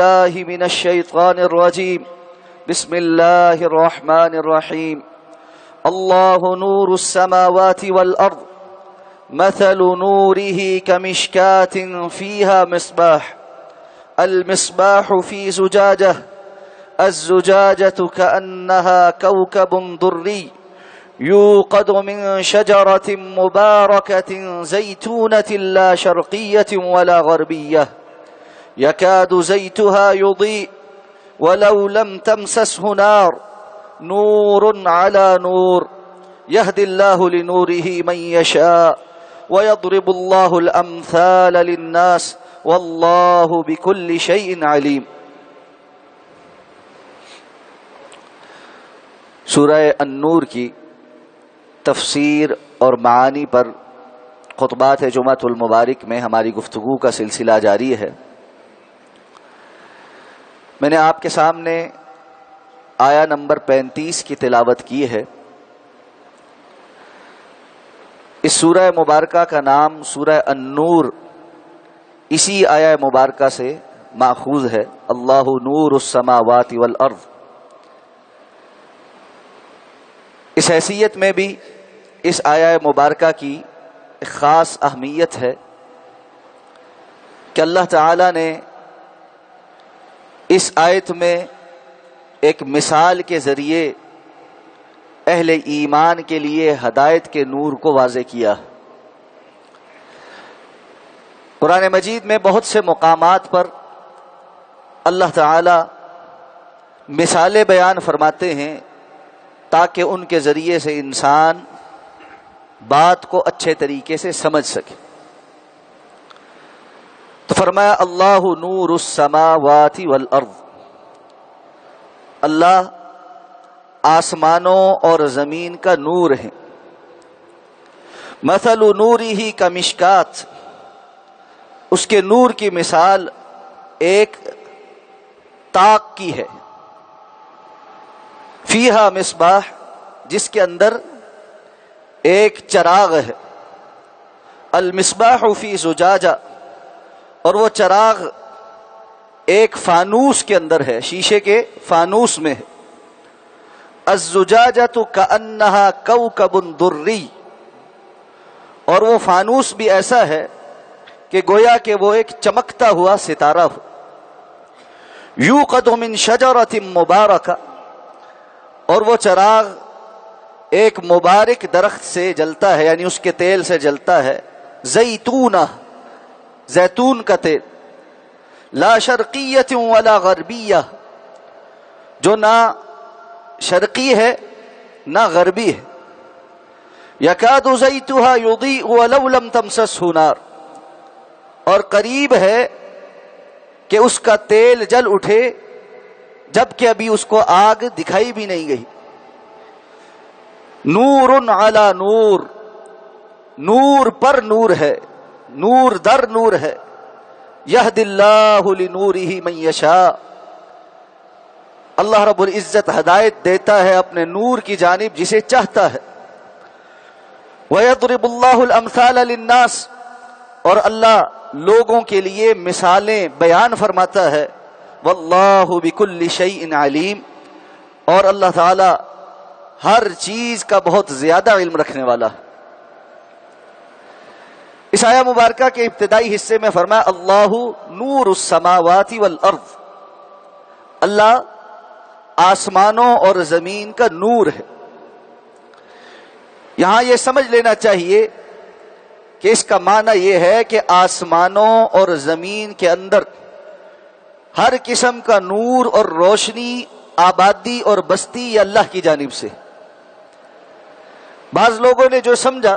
الله من الشيطان الرجيم. بسم الله الرحمن الرحيم. الله نور السماوات والأرض مثل نوره كمشكاة فيها مصباح المصباح في زجاجة الزجاجة كأنها كوكب دري يوقد من شجرة مباركة زيتونة لا شرقية ولا غربية يكاد زيتها يضيء ولو لم تمسسه نار نور على نور يهدي الله لنوره من يشاء ويضرب الله الأمثال للناس والله بكل شيء عليم. سورہ النور کی تفسیر اور معانی پر خطبات جمعۃ المبارک میں ہماری گفتگو کا سلسلہ جاری ہے. میں نے آپ کے سامنے آیا نمبر 35 کی تلاوت کی ہے. اس سورہ مبارکہ کا نام سورہ النور اسی آیا مبارکہ سے ماخوذ ہے. اللہ نور السماوات والارض. اس حیثیت میں بھی اس آیا مبارکہ کی ایک خاص اہمیت ہے کہ اللہ تعالی نے اس آیت میں ایک مثال کے ذریعے اہل ایمان کے لیے ہدایت کے نور کو واضح کیا. قرآن مجید میں بہت سے مقامات پر اللہ تعالی مثالیں بیان فرماتے ہیں تاکہ ان کے ذریعے سے انسان بات کو اچھے طریقے سے سمجھ سکے. تو فرمایا اللہ نور السماوات والارض. اللہ آسمانوں اور زمین کا نور ہے. مثل نورہ کمشکات. اس کے نور کی مثال ایک طاق کی ہے. فیہا مصباح. جس کے اندر ایک چراغ ہے. المصباح فی زجاجہ. اور وہ چراغ ایک فانوس کے اندر ہے, شیشے کے فانوس میں ہے. الزجاجۃ کأنہا کوکب دری. اور وہ فانوس بھی ایسا ہے کہ گویا کہ وہ ایک چمکتا ہوا ستارہ ہو. یوقد من شجرۃ مبارکہ. اور وہ چراغ ایک مبارک درخت سے جلتا ہے, یعنی اس کے تیل سے جلتا ہے. زیتونہ. زیتون کا تیل. لا شرقیت ولا غربیہ. جو نہ شرقی ہے نہ غربی ہے. یکاد زیتها یضیء ولو لم تمسسه نار. اور قریب ہے کہ اس کا تیل جل اٹھے جبکہ ابھی اس کو آگ دکھائی بھی نہیں گئی. نور علی نور. نور پر نور ہے, نور در نور ہے. یہدی اللہ لنورہ من یشاء. اللہ رب العزت ہدایت دیتا ہے اپنے نور کی جانب جسے چاہتا ہے. وَيَضْرِبُ اللَّهُ الْأَمْثَالَ لِلنَّاسِ. اور اللہ لوگوں کے لیے مثالیں بیان فرماتا ہے. واللہ بکل شیء علیم. اور اللہ تعالی ہر چیز کا بہت زیادہ علم رکھنے والا ہے. اس آیہ مبارکہ کے ابتدائی حصے میں فرمایا اللہ نور السماوات والارض. اللہ آسمانوں اور زمین کا نور ہے. یہاں یہ سمجھ لینا چاہیے کہ اس کا معنی یہ ہے کہ آسمانوں اور زمین کے اندر ہر قسم کا نور اور روشنی, آبادی اور بستی یہ اللہ کی جانب سے. بعض لوگوں نے جو سمجھا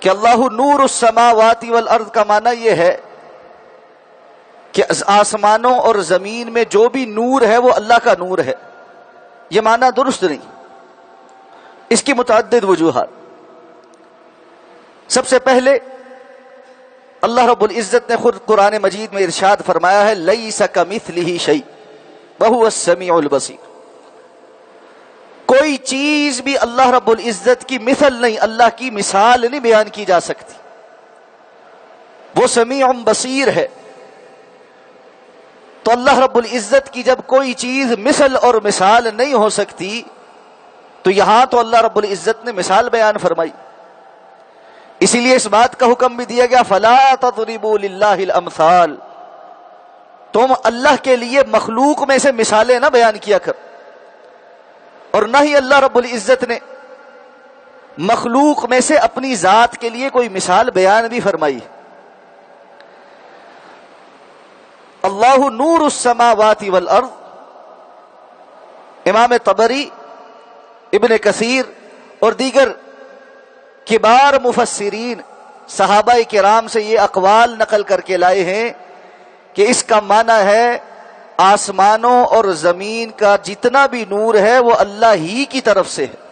کہ اللہ نور السماوات والارض کا معنی یہ ہے کہ آسمانوں اور زمین میں جو بھی نور ہے وہ اللہ کا نور ہے. یہ معنی درست نہیں. اس کی متعدد وجوہات. سب سے پہلے اللہ رب العزت نے خود قرآن مجید میں ارشاد فرمایا ہے لیس کمثلہ شیء وہو السمیع البصیر. کوئی چیز بھی اللہ رب العزت کی مثل نہیں, اللہ کی مثال نہیں بیان کی جا سکتی. وہ سمیع بصیر ہے. تو اللہ رب العزت کی جب کوئی چیز مثل اور مثال نہیں ہو سکتی تو یہاں تو اللہ رب العزت نے مثال بیان فرمائی. اسی لیے اس بات کا حکم بھی دیا گیا فلا تضربوا للہ الامثال، تم اللہ کے لیے مخلوق میں سے مثالیں نہ بیان کیا کر. اور نہ ہی اللہ رب العزت نے مخلوق میں سے اپنی ذات کے لیے کوئی مثال بیان بھی فرمائی. اللہ نور السماوات والارض، امام طبری، ابن کثیر اور دیگر کبار مفسرین صحابہ کرام سے یہ اقوال نقل کر کے لائے ہیں کہ اس کا معنی ہے آسمانوں اور زمین کا جتنا بھی نور ہے وہ اللہ ہی کی طرف سے ہے،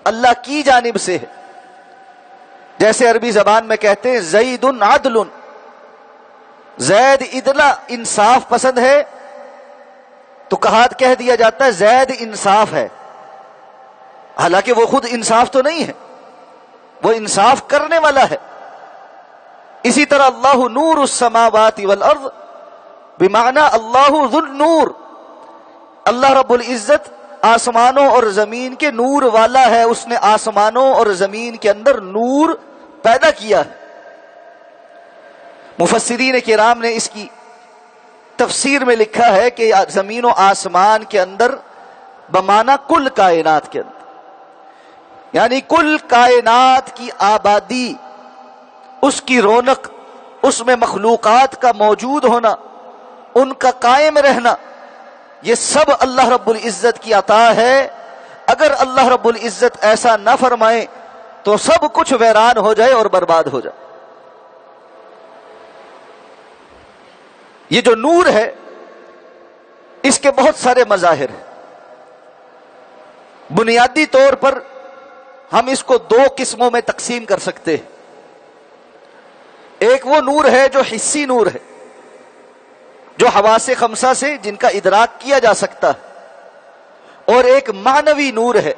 اللہ کی جانب سے ہے. جیسے عربی زبان میں کہتے ہیں زید عدل، زید ادلا انصاف پسند ہے تو کہہ دیا جاتا ہے زید انصاف ہے، حالانکہ وہ خود انصاف تو نہیں ہے، وہ انصاف کرنے والا ہے. اسی طرح اللہ نور السماوات والارض بمعنی اللہ ذو النور، اللہ رب العزت آسمانوں اور زمین کے نور والا ہے، اس نے آسمانوں اور زمین کے اندر نور پیدا کیا ہے. مفسرین کرام نے اس کی تفسیر میں لکھا ہے کہ زمین و آسمان کے اندر بمعنی کل کائنات کے اندر، یعنی کل کائنات کی آبادی، اس کی رونق، اس میں مخلوقات کا موجود ہونا، ان کا قائم رہنا، یہ سب اللہ رب العزت کی عطا ہے. اگر اللہ رب العزت ایسا نہ فرمائے تو سب کچھ ویران ہو جائے اور برباد ہو جائے. یہ جو نور ہے اس کے بہت سارے مظاہر ہیں. بنیادی طور پر ہم اس کو دو قسموں میں تقسیم کر سکتے ہیں. ایک وہ نور ہے جو حسی نور ہے، جو حواس خمسہ سے جن کا ادراک کیا جا سکتا ہے، اور ایک معنوی نور ہے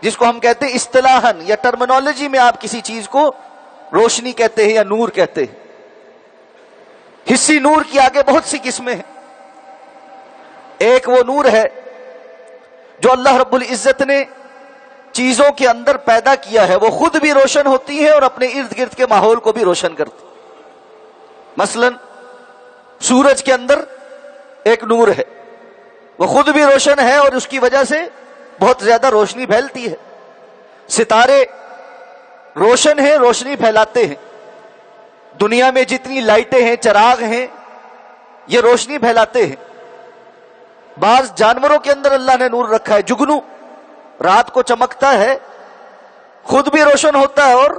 جس کو ہم کہتے ہیں اصطلاحاً یا ٹرمنالوجی میں آپ کسی چیز کو روشنی کہتے ہیں یا نور کہتے ہیں. حسی نور کی آگے بہت سی قسمیں ہیں. ایک وہ نور ہے جو اللہ رب العزت نے چیزوں کے اندر پیدا کیا ہے، وہ خود بھی روشن ہوتی ہے اور اپنے ارد گرد کے ماحول کو بھی روشن کرتی. مثلا سورج کے اندر ایک نور ہے، وہ خود بھی روشن ہے اور اس کی وجہ سے بہت زیادہ روشنی پھیلتی ہے. ستارے روشن ہیں، روشنی پھیلاتے ہیں. دنیا میں جتنی لائٹیں ہیں، چراغ ہیں، یہ روشنی پھیلاتے ہیں. بعض جانوروں کے اندر اللہ نے نور رکھا ہے. جگنو رات کو چمکتا ہے، خود بھی روشن ہوتا ہے اور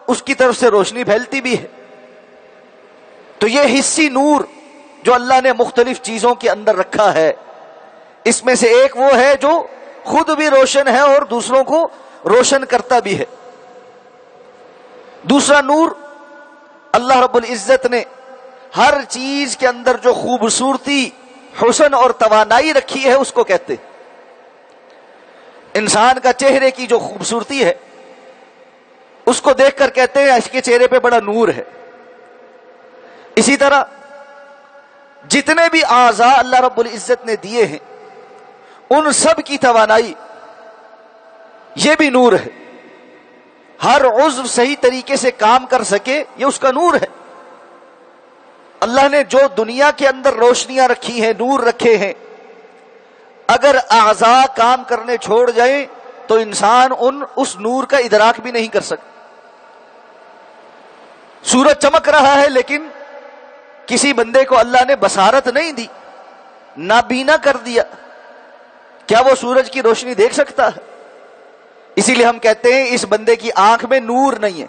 اس کی طرف سے روشنی پھیلتی بھی ہے. تو یہ حسی نور جو اللہ نے مختلف چیزوں کے اندر رکھا ہے، اس میں سے ایک وہ ہے جو خود بھی روشن ہے اور دوسروں کو روشن کرتا بھی ہے. دوسرا نور اللہ رب العزت نے ہر چیز کے اندر جو خوبصورتی، حسن اور توانائی رکھی ہے اس کو کہتے ہیں. انسان کا چہرے کی جو خوبصورتی ہے اس کو دیکھ کر کہتے ہیں اس کے چہرے پہ بڑا نور ہے. اسی طرح جتنے بھی اعضاء اللہ رب العزت نے دیے ہیں ان سب کی توانائی یہ بھی نور ہے. ہر عضو صحیح طریقے سے کام کر سکے یہ اس کا نور ہے. اللہ نے جو دنیا کے اندر روشنیاں رکھی ہیں، نور رکھے ہیں، اگر اعضاء کام کرنے چھوڑ جائیں تو انسان اس نور کا ادراک بھی نہیں کر سکتا. سورج چمک رہا ہے لیکن کسی بندے کو اللہ نے بصارت نہیں دی، نابینا کر دیا، کیا وہ سورج کی روشنی دیکھ سکتا ہے؟ اسی لیے ہم کہتے ہیں اس بندے کی آنکھ میں نور نہیں ہے،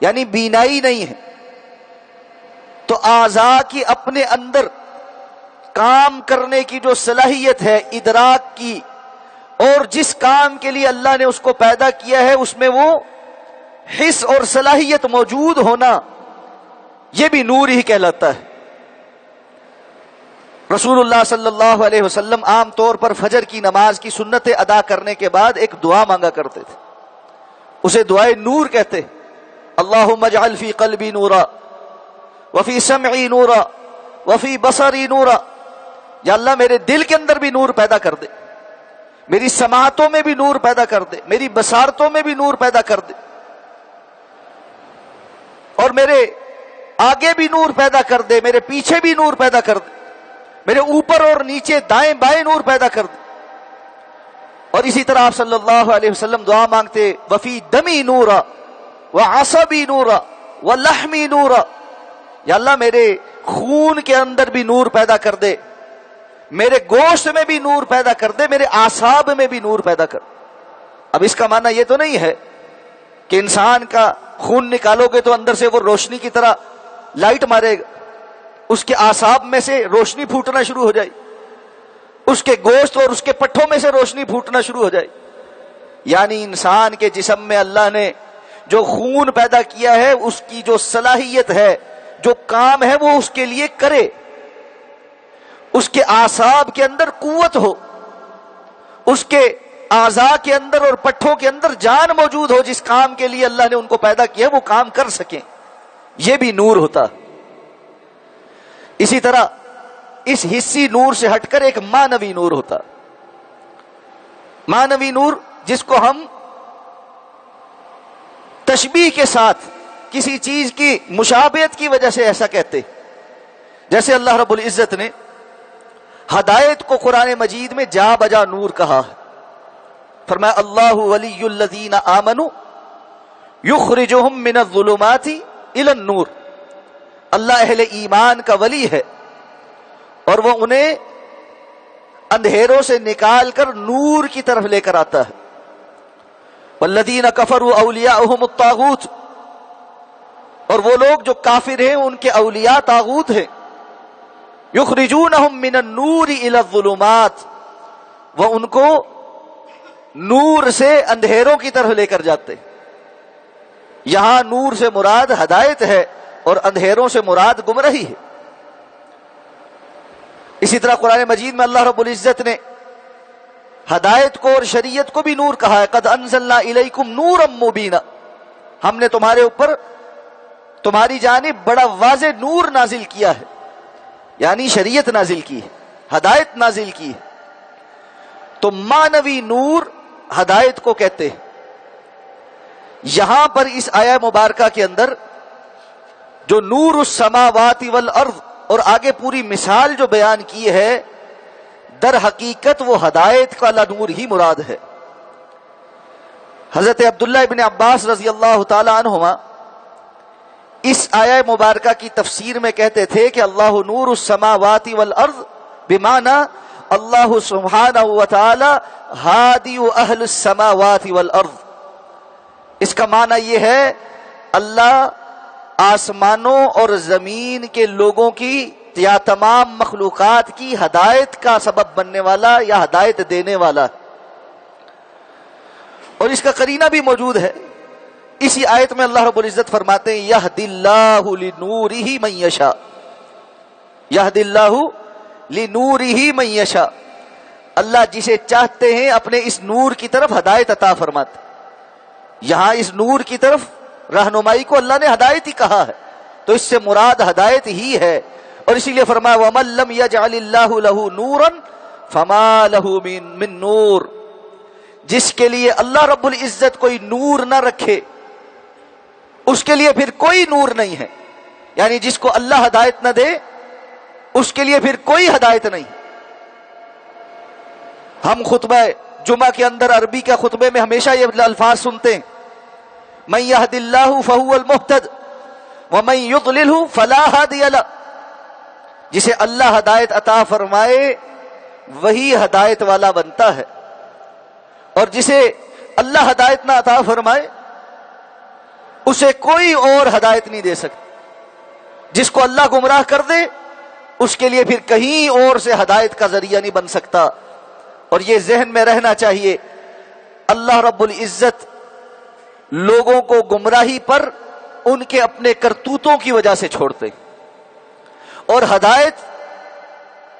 یعنی بینائی نہیں ہے. تو اعضاء کی اپنے اندر کام کرنے کی جو صلاحیت ہے ادراک کی، اور جس کام کے لیے اللہ نے اس کو پیدا کیا ہے اس میں وہ حس اور صلاحیت موجود ہونا، یہ بھی نور ہی کہلاتا ہے. رسول اللہ صلی اللہ علیہ وسلم عام طور پر فجر کی نماز کی سنتیں ادا کرنے کے بعد ایک دعا مانگا کرتے تھے، اسے دعائے نور کہتے. اللہم اجعل فی قلبی نورا وفی سمعی نورا وفی بصری نورا، یا اللہ میرے دل کے اندر بھی نور پیدا کر دے، میری سماعتوں میں بھی نور پیدا کر دے، میری بصارتوں میں بھی نور پیدا کر دے، اور میرے آگے بھی نور پیدا کر دے، میرے پیچھے بھی نور پیدا کر دے، میرے اوپر اور نیچے دائیں بائیں نور پیدا کر دے۔ اور اسی طرح آپ صلی اللہ علیہ وسلم دعا مانگتے وفی دمی نورا وعصبی نورا ولحمی نورا، یا اللہ میرے خون کے اندر بھی نور پیدا کر دے، میرے گوشت میں بھی نور پیدا کر دے، میرے اعصاب میں بھی نور پیدا کر۔ اب اس کا معنی یہ تو نہیں ہے کہ انسان کا خون نکالو گے تو اندر سے وہ روشنی کی طرح لائٹ مارے گا، اس کے اعصاب میں سے روشنی پھوٹنا شروع ہو جائے، اس کے گوشت اور اس کے پٹھوں میں سے روشنی پھوٹنا شروع ہو جائے۔ یعنی انسان کے جسم میں اللہ نے جو خون پیدا کیا ہے، اس کی جو صلاحیت ہے، جو کام ہے، وہ اس کے لیے کرے، اس کے اعصاب کے اندر قوت ہو، اس کے اعضاء کے اندر اور پٹھوں کے اندر جان موجود ہو، جس کام کے لیے اللہ نے ان کو پیدا کیا وہ کام کر سکیں، یہ بھی نور ہوتا۔ اسی طرح اس حسی نور سے ہٹ کر ایک معنوی نور ہوتا، معنوی نور جس کو ہم تشبیہ کے ساتھ کسی چیز کی مشابہت کی وجہ سے ایسا کہتے، جیسے اللہ رب العزت نے ہدایت کو قرآن مجید میں جا بجا نور کہا ہے، فرمایا اللہ ولی الذین آمنوا یخرجہم من الظلمات الی النور، اللہ اہل ایمان کا ولی ہے اور وہ انہیں اندھیروں سے نکال کر نور کی طرف لے کر آتا ہے۔ والذین کفروا اولیاؤہم الطاغوت، اور وہ لوگ جو کافر ہیں ان کے اولیاء طاغوت ہیں، یخرجونہم من النور الی الظلمات، وہ ان کو نور سے اندھیروں کی طرف لے کر جاتے۔ یہاں نور سے مراد ہدایت ہے اور اندھیروں سے مراد گمراہی ہے۔ اسی طرح قرآن مجید میں اللہ رب العزت نے ہدایت کو اور شریعت کو بھی نور کہا ہے، قد انزلنا الیکم نورا مبینا، ہم نے تمہارے اوپر تمہاری جانب بڑا واضح نور نازل کیا ہے، یعنی شریعت نازل کی ہے، ہدایت نازل کی ہے۔ تو معنوی نور ہدایت کو کہتے ہیں۔ یہاں پر اس آیہ مبارکہ کے اندر جو نور السماوات والارض اور آگے پوری مثال جو بیان کی ہے، در حقیقت وہ ہدایت کا نور ہی مراد ہے۔ حضرت عبداللہ ابن عباس رضی اللہ تعالی عنہما اس آیہ مبارکہ کی تفسیر میں کہتے تھے کہ اللہ نور السماوات والارض بمعنی اللہ سبحانہ وتعالی ہادی اہل السماوات والارض، اس کا معنی یہ ہے اللہ آسمانوں اور زمین کے لوگوں کی یا تمام مخلوقات کی ہدایت کا سبب بننے والا یا ہدایت دینے والا، اور اس کا قرینہ بھی موجود ہے۔ اسی آیت میں اللہ رب العزت فرماتے ہیں یہدی اللہ لنورہ من یشاء، یہدی اللہ لنورہ من یشاء، اللہ جسے چاہتے ہیں اپنے اس نور کی طرف ہدایت عطا فرماتے۔ یہاں اس نور کی طرف رہنمائی کو اللہ نے ہدایت ہی کہا ہے، تو اس سے مراد ہدایت ہی ہے، اور اسی لیے فرمایا وَمَن لَّمْ يَجْعَلِ اللَّهُ لَهُ نُورًا فَمَا لَهُ مِن نُور، جس کے لیے اللہ رب العزت کوئی نور نہ رکھے اس کے لیے پھر کوئی نور نہیں ہے، یعنی جس کو اللہ ہدایت نہ دے اس کے لیے پھر کوئی ہدایت نہیں۔ ہم خطبہ جمعہ کے اندر عربی کا خطبے میں ہمیشہ یہ الفاظ سنتے ہیں من یہد اللہ فہو المہتد ومن یضللہ فلا ہادی لہ، جسے اللہ ہدایت عطا فرمائے وہی ہدایت والا بنتا ہے، اور جسے اللہ ہدایت نہ عطا فرمائے اسے کوئی اور ہدایت نہیں دے سکتا۔ جس کو اللہ گمراہ کر دے اس کے لیے پھر کہیں اور سے ہدایت کا ذریعہ نہیں بن سکتا۔ اور یہ ذہن میں رہنا چاہیے اللہ رب العزت لوگوں کو گمراہی پر ان کے اپنے کرتوتوں کی وجہ سے چھوڑتے، اور ہدایت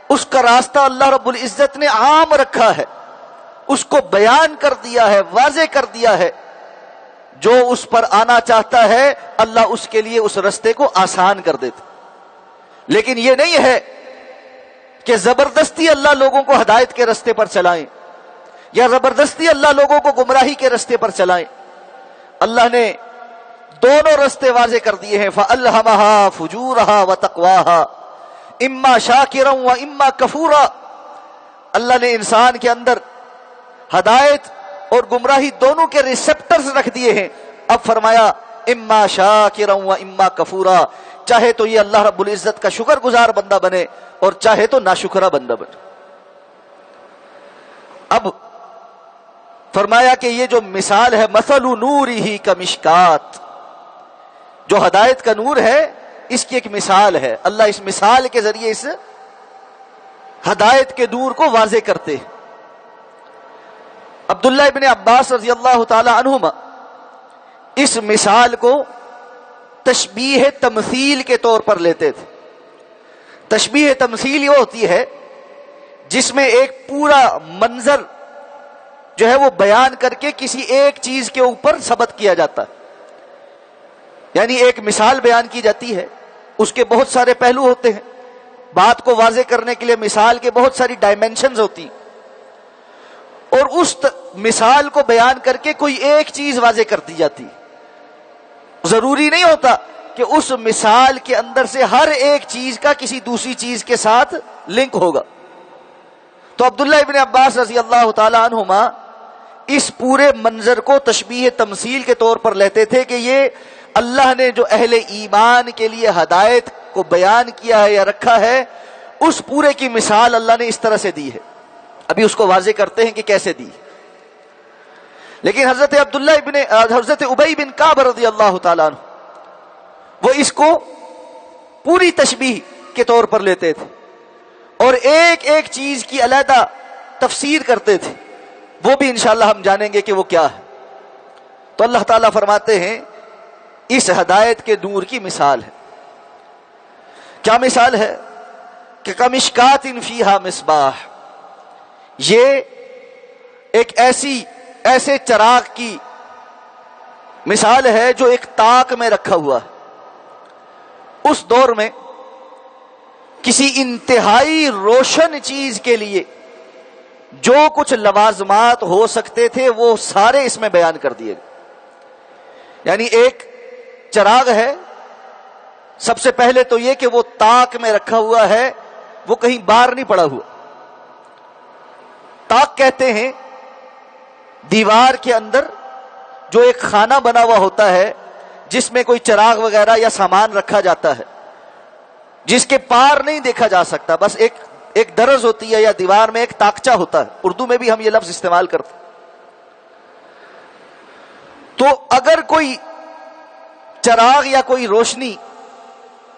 اس کا راستہ اللہ رب العزت نے عام رکھا ہے، اس کو بیان کر دیا ہے، واضح کر دیا ہے، جو اس پر آنا چاہتا ہے اللہ اس کے لیے اس رستے کو آسان کر دیتا۔ لیکن یہ نہیں ہے کہ زبردستی اللہ لوگوں کو ہدایت کے رستے پر چلائیں یا زبردستی اللہ لوگوں کو گمراہی کے رستے پر چلائیں. اللہ نے دونوں رستے واضح کر دیے ہیں. فَأَلْهَمَهَا فُجُورَهَا وَتَقْوَاهَا اِمَّا شَاكِرًا وَإِمَّا كَفُورًا. اللہ نے انسان کے اندر ہدایت اور گمراہی دونوں کے ریسپٹرز رکھ دیے ہیں. اب فرمایا اما شاکرا و اما کفورا، چاہے تو یہ اللہ رب العزت کا شکر گزار بندہ بنے اور چاہے تو ناشکرا بندہ بنے. اب فرمایا کہ یہ جو مثال ہے مثل نورہ کمشکات، جو ہدایت کا نور ہے اس کی ایک مثال ہے. اللہ اس مثال کے ذریعے اس ہدایت کے نور کو واضح کرتے ہیں. عبداللہ ابن عباس رضی اللہ تعالی عنہما اس مثال کو تشبیہ تمثیل کے طور پر لیتے تھے. تشبیہ تمثیل یہ ہوتی ہے جس میں ایک پورا منظر جو ہے وہ بیان کر کے کسی ایک چیز کے اوپر ثبت کیا جاتا ہے. یعنی ایک مثال بیان کی جاتی ہے، اس کے بہت سارے پہلو ہوتے ہیں. بات کو واضح کرنے کے لیے مثال کے بہت ساری ڈائمینشنز ہوتی ہیں، اور اس مثال کو بیان کر کے کوئی ایک چیز واضح کر دی جاتی. ضروری نہیں ہوتا کہ اس مثال کے اندر سے ہر ایک چیز کا کسی دوسری چیز کے ساتھ لنک ہوگا. تو عبداللہ ابن عباس رضی اللہ تعالی عنہما اس پورے منظر کو تشبیہ تمثیل کے طور پر لیتے تھے کہ یہ اللہ نے جو اہل ایمان کے لیے ہدایت کو بیان کیا ہے یا رکھا ہے، اس پورے کی مثال اللہ نے اس طرح سے دی ہے. ابھی اس کو واضح کرتے ہیں کہ کیسے دی. لیکن حضرت ابی بن کعب رضی اللہ تعالیٰ عنہ وہ اس کو پوری تشبیہ کے طور پر لیتے تھے اور ایک ایک چیز کی علیحدہ تفسیر کرتے تھے. وہ بھی انشاءاللہ ہم جانیں گے کہ وہ کیا ہے. تو اللہ تعالیٰ فرماتے ہیں اس ہدایت کے نور کی مثال ہے. کیا مثال ہے؟ کہ کمشکات فیہا مصباح، یہ ایک ایسے چراغ کی مثال ہے جو ایک تاک میں رکھا ہوا ہے. اس دور میں کسی انتہائی روشن چیز کے لیے جو کچھ لوازمات ہو سکتے تھے وہ سارے اس میں بیان کر دیے گئے. یعنی ایک چراغ ہے، سب سے پہلے تو یہ کہ وہ تاک میں رکھا ہوا ہے، وہ کہیں باہر نہیں پڑا ہوا. تاک کہتے ہیں دیوار کے اندر جو ایک خانہ بنا ہوا ہوتا ہے جس میں کوئی چراغ وغیرہ یا سامان رکھا جاتا ہے، جس کے پار نہیں دیکھا جا سکتا، بس ایک درز ہوتی ہے یا دیوار میں ایک تاکچہ ہوتا ہے. اردو میں بھی ہم یہ لفظ استعمال کرتے ہیں. تو اگر کوئی چراغ یا کوئی روشنی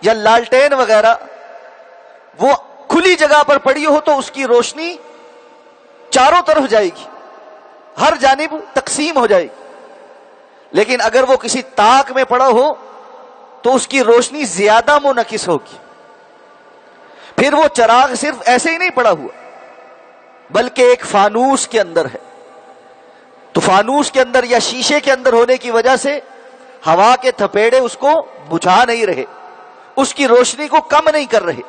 یا لالٹین وغیرہ وہ کھلی جگہ پر پڑی ہو تو اس کی روشنی چاروں طرف جائے گی، ہر جانب تقسیم ہو جائے گی. لیکن اگر وہ کسی تاک میں پڑا ہو تو اس کی روشنی زیادہ منعکس ہوگی. پھر وہ چراغ صرف ایسے ہی نہیں پڑا ہوا بلکہ ایک فانوس کے اندر ہے. تو فانوس کے اندر یا شیشے کے اندر ہونے کی وجہ سے ہوا کے تھپیڑے اس کو بجھا نہیں رہے، اس کی روشنی کو کم نہیں کر رہے.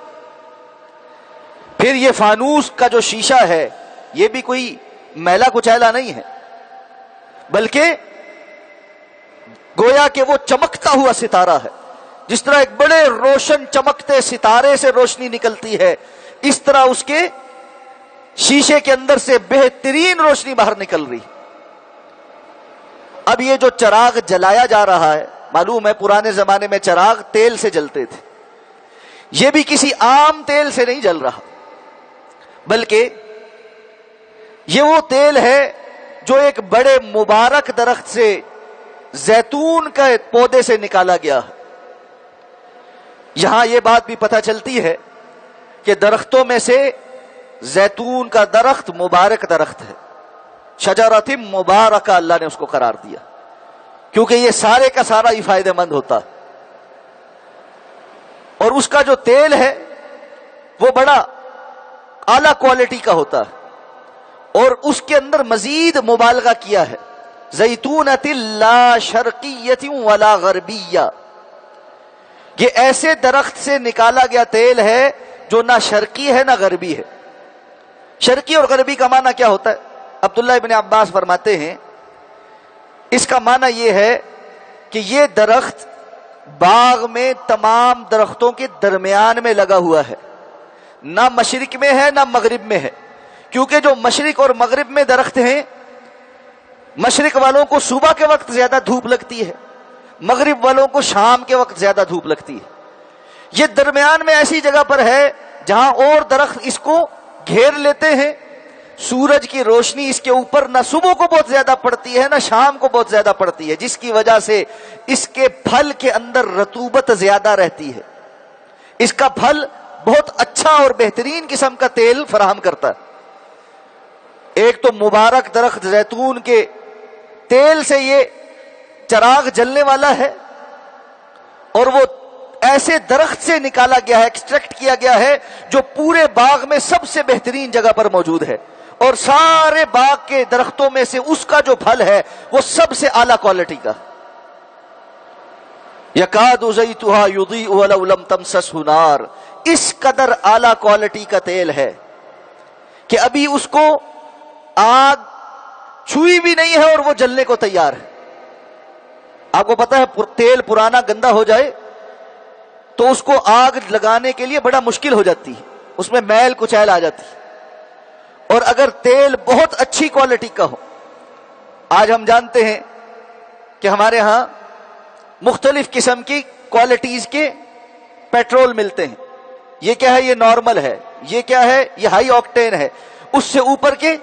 پھر یہ فانوس کا جو شیشہ ہے یہ بھی کوئی میلا کچیلا نہیں ہے، بلکہ گویا کہ وہ چمکتا ہوا ستارہ ہے. جس طرح ایک بڑے روشن چمکتے ستارے سے روشنی نکلتی ہے، اس طرح اس کے شیشے کے اندر سے بہترین روشنی باہر نکل رہی. اب یہ جو چراغ جلایا جا رہا ہے، معلوم ہے پرانے زمانے میں چراغ تیل سے جلتے تھے، یہ بھی کسی عام تیل سے نہیں جل رہا، بلکہ یہ وہ تیل ہے جو ایک بڑے مبارک درخت سے، زیتون کا پودے سے نکالا گیا ہے. یہاں یہ بات بھی پتہ چلتی ہے کہ درختوں میں سے زیتون کا درخت مبارک درخت ہے. شجرۃ مبارکہ اللہ نے اس کو قرار دیا کیونکہ یہ سارے کا سارا ہی فائدہ مند ہوتا ہے. اور اس کا جو تیل ہے وہ بڑا اعلیٰ کوالٹی کا ہوتا ہے. اور اس کے اندر مزید مبالغہ کیا ہے، زیتونۃ لا شرقیۃ ولا غربیہ، یہ ایسے درخت سے نکالا گیا تیل ہے جو نہ شرقی ہے نہ غربی ہے. شرقی اور غربی کا معنی کیا ہوتا ہے؟ عبداللہ ابن عباس فرماتے ہیں اس کا معنی یہ ہے کہ یہ درخت باغ میں تمام درختوں کے درمیان میں لگا ہوا ہے، نہ مشرق میں ہے نہ مغرب میں ہے. کیونکہ جو مشرق اور مغرب میں درخت ہیں، مشرق والوں کو صبح کے وقت زیادہ دھوپ لگتی ہے، مغرب والوں کو شام کے وقت زیادہ دھوپ لگتی ہے. یہ درمیان میں ایسی جگہ پر ہے جہاں اور درخت اس کو گھیر لیتے ہیں، سورج کی روشنی اس کے اوپر نہ صبح کو بہت زیادہ پڑتی ہے نہ شام کو بہت زیادہ پڑتی ہے، جس کی وجہ سے اس کے پھل کے اندر رطوبت زیادہ رہتی ہے. اس کا پھل بہت اچھا اور بہترین قسم کا تیل فراہم کرتا ہے. ایک تو مبارک درخت زیتون کے تیل سے یہ چراغ جلنے والا ہے، اور وہ ایسے درخت سے نکالا گیا ہے، ایکسٹریکٹ کیا گیا ہے جو پورے باغ میں سب سے بہترین جگہ پر موجود ہے، اور سارے باغ کے درختوں میں سے اس کا جو پھل ہے وہ سب سے اعلیٰ کوالٹی کا. یکاد زیتھا یضیء ولو لم تمسسہ نار، اس قدر اعلیٰ کوالٹی کا تیل ہے کہ ابھی اس کو آگ چھوئی بھی نہیں ہے اور وہ جلنے کو تیار ہے. آپ کو پتا ہے تیل پرانا گندا ہو جائے تو اس کو آگ لگانے کے لیے بڑا مشکل ہو جاتی ہے، اس میں میل کچیل آ جاتی ہے. اور اگر تیل بہت اچھی کوالٹی کا ہو، آج ہم جانتے ہیں کہ ہمارے ہاں مختلف قسم کی کوالٹیز کے پیٹرول ملتے ہیں. یہ کیا ہے؟ یہ نارمل ہے. یہ کیا ہے؟ یہ ہائی آکٹین ہے. اس سے اوپر کے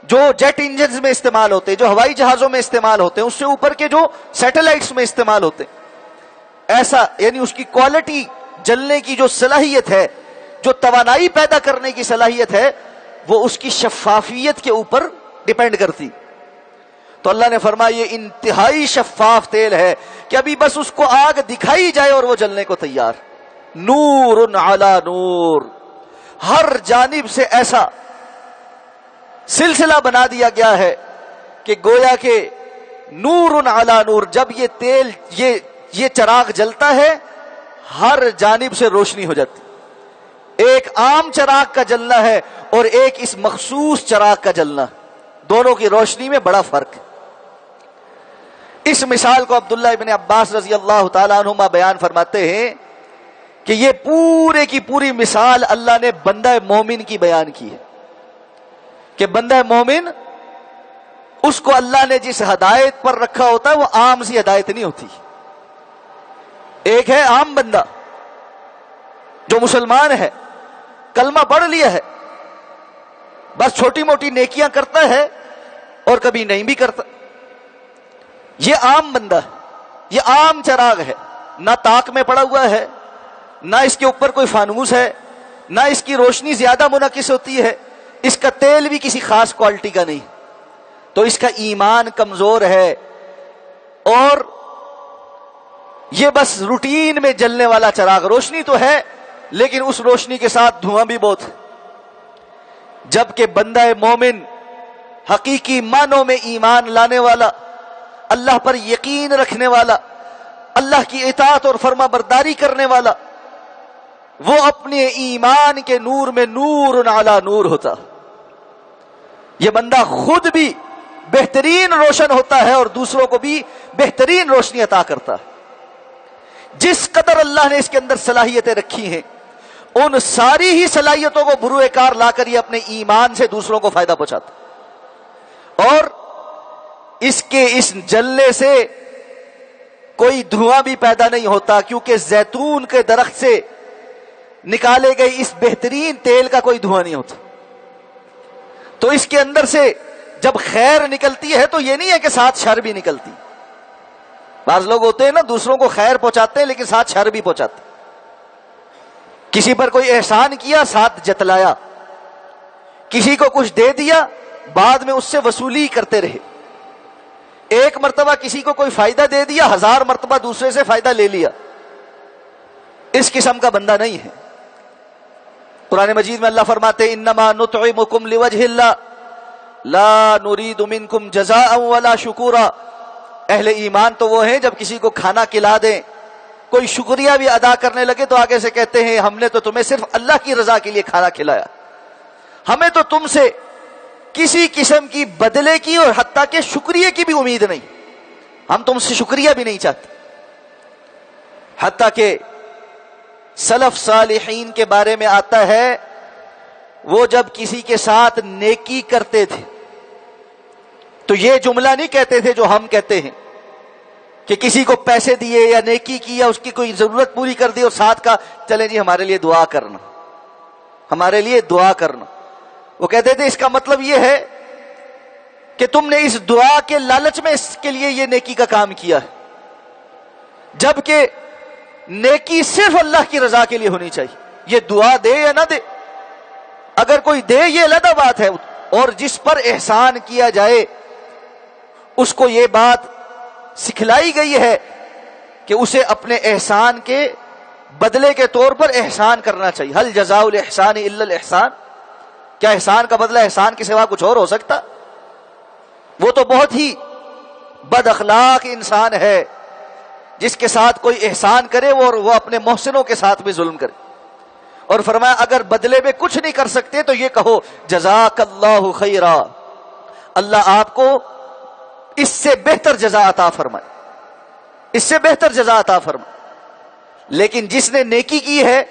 جو جیٹ انجنز میں استعمال ہوتے ہیں، جو ہوائی جہازوں میں استعمال ہوتے ہیں، اس سے اوپر کے جو سیٹلائٹس میں استعمال ہوتے ہیں، ایسا یعنی اس کی کوالٹی، جلنے کی جو صلاحیت ہے، جو توانائی پیدا کرنے کی صلاحیت ہے، وہ اس کی شفافیت کے اوپر ڈیپینڈ کرتی. تو اللہ نے فرمایا یہ انتہائی شفاف تیل ہے کہ ابھی بس اس کو آگ دکھائی جائے اور وہ جلنے کو تیار. نور علی نور، ہر جانب سے ایسا سلسلہ بنا دیا گیا ہے کہ گویا کہ نور علی نور، جب یہ تیل یہ چراغ جلتا ہے ہر جانب سے روشنی ہو جاتی. ایک عام چراغ کا جلنا ہے اور ایک اس مخصوص چراغ کا جلنا، دونوں کی روشنی میں بڑا فرق ہے. اس مثال کو عبداللہ ابن عباس رضی اللہ تعالیٰ عنہما بیان فرماتے ہیں کہ یہ پورے کی پوری مثال اللہ نے بندہ مومن کی بیان کی ہے کہ بندہ مومن، اس کو اللہ نے جس ہدایت پر رکھا ہوتا ہے وہ عام سی ہدایت نہیں ہوتی. ایک ہے عام بندہ جو مسلمان ہے، کلمہ پڑھ لیا ہے، بس چھوٹی موٹی نیکیاں کرتا ہے اور کبھی نہیں بھی کرتا. یہ عام بندہ ہے، یہ عام چراغ ہے، نہ طاق میں پڑا ہوا ہے، نہ اس کے اوپر کوئی فانوس ہے، نہ اس کی روشنی زیادہ منعکس ہوتی ہے، اس کا تیل بھی کسی خاص کوالٹی کا نہیں. تو اس کا ایمان کمزور ہے اور یہ بس روٹین میں جلنے والا چراغ. روشنی تو ہے لیکن اس روشنی کے ساتھ دھواں بھی بہت ہے. جبکہ بندہ مومن حقیقی معنوں میں ایمان لانے والا، اللہ پر یقین رکھنے والا، اللہ کی اطاعت اور فرما برداری کرنے والا، وہ اپنے ایمان کے نور میں نور علی نور ہوتا. یہ بندہ خود بھی بہترین روشن ہوتا ہے اور دوسروں کو بھی بہترین روشنی عطا کرتا ہے. جس قدر اللہ نے اس کے اندر صلاحیتیں رکھی ہیں، ان ساری ہی صلاحیتوں کو بروئے کار لا کر یہ اپنے ایمان سے دوسروں کو فائدہ پہنچاتا. اور اس کے اس جلنے سے کوئی دھواں بھی پیدا نہیں ہوتا، کیونکہ زیتون کے درخت سے نکالے گئے اس بہترین تیل کا کوئی دھواں نہیں ہوتا. تو اس کے اندر سے جب خیر نکلتی ہے تو یہ نہیں ہے کہ ساتھ شر بھی نکلتی. بعض لوگ ہوتے ہیں نا، دوسروں کو خیر پہنچاتے ہیں لیکن ساتھ شر بھی پہنچاتے. کسی پر کوئی احسان کیا، ساتھ جتلایا، کسی کو کچھ دے دیا، بعد میں اس سے وصولی کرتے رہے. ایک مرتبہ کسی کو کوئی فائدہ دے دیا، 1000 مرتبہ دوسرے سے فائدہ لے لیا. اس قسم کا بندہ نہیں ہے. قرآن مجید میں اللہ فرماتے انما نطعمکم لوجہ اللہ لا نرید منکم جزاء ولا شکورا. اہل ایمان تو وہ ہیں جب کسی کو کھانا کھلا دیں کوئی شکریہ بھی ادا کرنے لگے تو آگے سے کہتے ہیں ہم نے تو تمہیں صرف اللہ کی رضا کے لیے کھانا کھلایا، ہمیں تو تم سے کسی قسم کی بدلے کی اور حتیٰ کہ شکریہ کی بھی امید نہیں، ہم تم سے شکریہ بھی نہیں چاہتے۔ حتیٰ کہ سلف صالحین کے بارے میں آتا ہے وہ جب کسی کے ساتھ نیکی کرتے تھے تو یہ جملہ نہیں کہتے تھے جو ہم کہتے ہیں کہ کسی کو پیسے دیے یا نیکی کی یا اس کی کوئی ضرورت پوری کر دی اور ساتھ کا چلیں جی ہمارے لیے دعا کرنا، ہمارے لیے دعا کرنا۔ وہ کہتے تھے اس کا مطلب یہ ہے کہ تم نے اس دعا کے لالچ میں اس کے لیے یہ نیکی کا کام کیا ہے، جبکہ نیکی صرف اللہ کی رضا کے لیے ہونی چاہیے، یہ دعا دے یا نہ دے، اگر کوئی دے یہ علیحدہ بات ہے، اور جس پر احسان کیا جائے اس کو یہ بات سکھلائی گئی ہے کہ اسے اپنے احسان کے بدلے کے طور پر احسان کرنا چاہیے۔ هل جزاء الاحسان الا الاحسان، کیا احسان کا بدلہ احسان کے سوا کچھ اور ہو سکتا؟ وہ تو بہت ہی بد اخلاق انسان ہے جس کے ساتھ کوئی احسان کرے وہ اپنے محسنوں کے ساتھ بھی ظلم کرے۔ اور فرمایا اگر بدلے میں کچھ نہیں کر سکتے تو یہ کہو جزاک اللہ خیرا، اللہ آپ کو اس سے بہتر جزا عطا فرمائے، اس سے بہتر جزا عطا فرمائے۔ لیکن جس نے نیکی کی ہے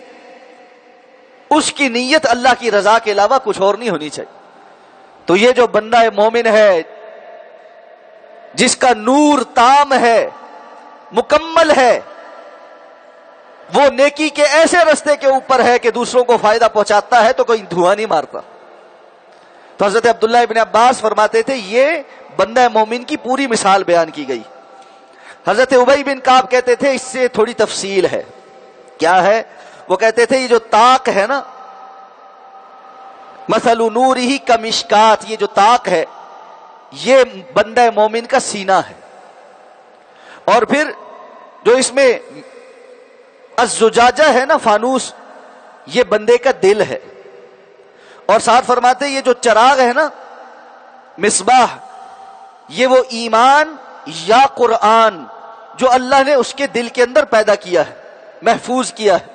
اس کی نیت اللہ کی رضا کے علاوہ کچھ اور نہیں ہونی چاہیے۔ تو یہ جو بندہ مومن ہے جس کا نور تام ہے، مکمل ہے، وہ نیکی کے ایسے رستے کے اوپر ہے کہ دوسروں کو فائدہ پہنچاتا ہے تو کوئی دھواں نہیں مارتا۔ تو حضرت عبداللہ ابن عباس فرماتے تھے یہ بندہ مومن کی پوری مثال بیان کی گئی۔ حضرت ابی بن کعب کہتے تھے اس سے تھوڑی تفصیل ہے۔ کیا ہے؟ وہ کہتے تھے یہ جو طاق ہے نا، مثل نورہ کمشکات، یہ جو طاق ہے یہ بندہ مومن کا سینہ ہے، اور پھر جو اس میں الزجاجہ ہے نا، فانوس، یہ بندے کا دل ہے، اور ساتھ فرماتے یہ جو چراغ ہے نا، مصباح، یہ وہ ایمان یا قرآن جو اللہ نے اس کے دل کے اندر پیدا کیا ہے، محفوظ کیا ہے۔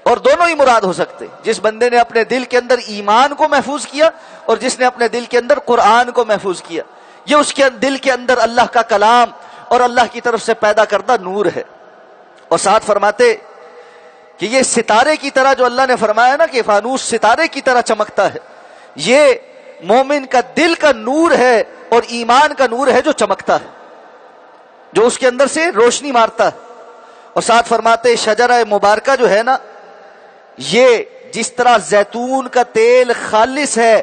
اور دونوں ہی مراد ہو سکتے، جس بندے نے اپنے دل کے اندر ایمان کو محفوظ کیا اور جس نے اپنے دل کے اندر قرآن کو محفوظ کیا، یہ اس کے دل کے اندر اللہ کا کلام اور اللہ کی طرف سے پیدا کردہ نور ہے۔ اور ساتھ فرماتے کہ یہ ستارے کی طرح جو اللہ نے فرمایا نا کہ فانوس ستارے کی طرح چمکتا ہے، یہ مومن کا دل کا نور ہے اور ایمان کا نور ہے جو چمکتا ہے، جو اس کے اندر سے روشنی مارتا ہے۔ اور ساتھ فرماتے شجرہ مبارکہ جو ہے نا، یہ جس طرح زیتون کا تیل خالص ہے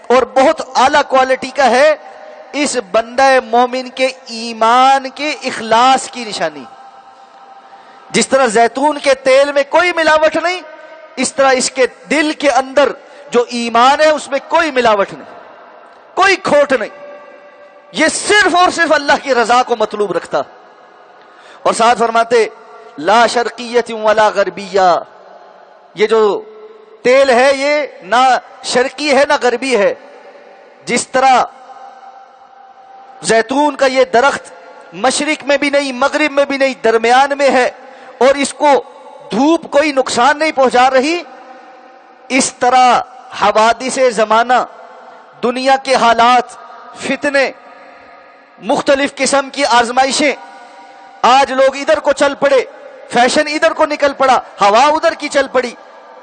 اور بہت اعلیٰ کوالٹی کا ہے، اس بندہ مومن کے ایمان کے اخلاص کی نشانی۔ جس طرح زیتون کے تیل میں کوئی ملاوٹ نہیں، اس طرح اس کے دل کے اندر جو ایمان ہے اس میں کوئی ملاوٹ نہیں، کوئی کھوٹ نہیں، یہ صرف اور صرف اللہ کی رضا کو مطلوب رکھتا۔ اور ساتھ فرماتے لا شرقیت ولا غربیہ، یہ جو تیل ہے یہ نہ شرقی ہے نہ غربی ہے۔ جس طرح زیتون کا یہ درخت مشرق میں بھی نہیں مغرب میں بھی نہیں، درمیان میں ہے، اور اس کو دھوپ کوئی نقصان نہیں پہنچا رہی، اس طرح حوادث زمانہ، دنیا کے حالات، فتنے، مختلف قسم کی آزمائشیں، آج لوگ ادھر کو چل پڑے، فیشن ادھر کو نکل پڑا، ہوا ادھر کی چل پڑی،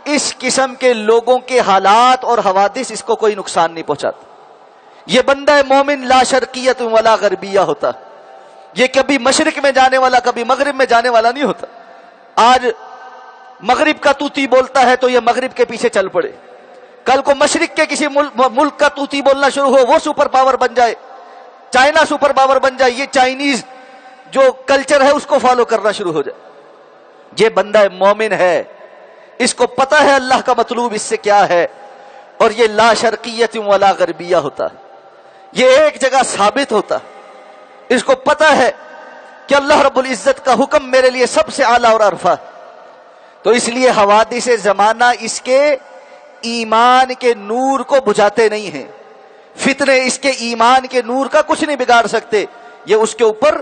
اس قسم کے لوگوں کے حالات اور حوادث اس کو کوئی نقصان نہیں پہنچاتا۔ یہ بندہ مومن لا شرقیت ولا غربیہ ہوتا، یہ کبھی مشرق میں جانے والا کبھی مغرب میں جانے والا نہیں ہوتا۔ آج مغرب کا توتی بولتا ہے تو یہ مغرب کے پیچھے چل پڑے، کل کو مشرق کے کسی ملک کا توتی بولنا شروع ہو، وہ سپر پاور بن جائے، چائنا سپر پاور بن جائے، یہ چائنیز جو کلچر ہے اس کو فالو کرنا شروع ہو جائے۔ یہ بندہ مومن ہے، اس کو پتہ ہے اللہ کا مطلوب اس سے کیا ہے، اور یہ لا شرقیت ولا غربیہ ہوتا، یہ ایک جگہ ثابت ہوتا، اس کو پتہ ہے کہ اللہ رب العزت کا حکم میرے لیے سب سے اعلیٰ اور عرفہ، تو اس لیے حوادث زمانہ اس کے ایمان کے نور کو بجھاتے نہیں ہیں، فتنے اس کے ایمان کے نور کا کچھ نہیں بگاڑ سکتے، یہ اس کے اوپر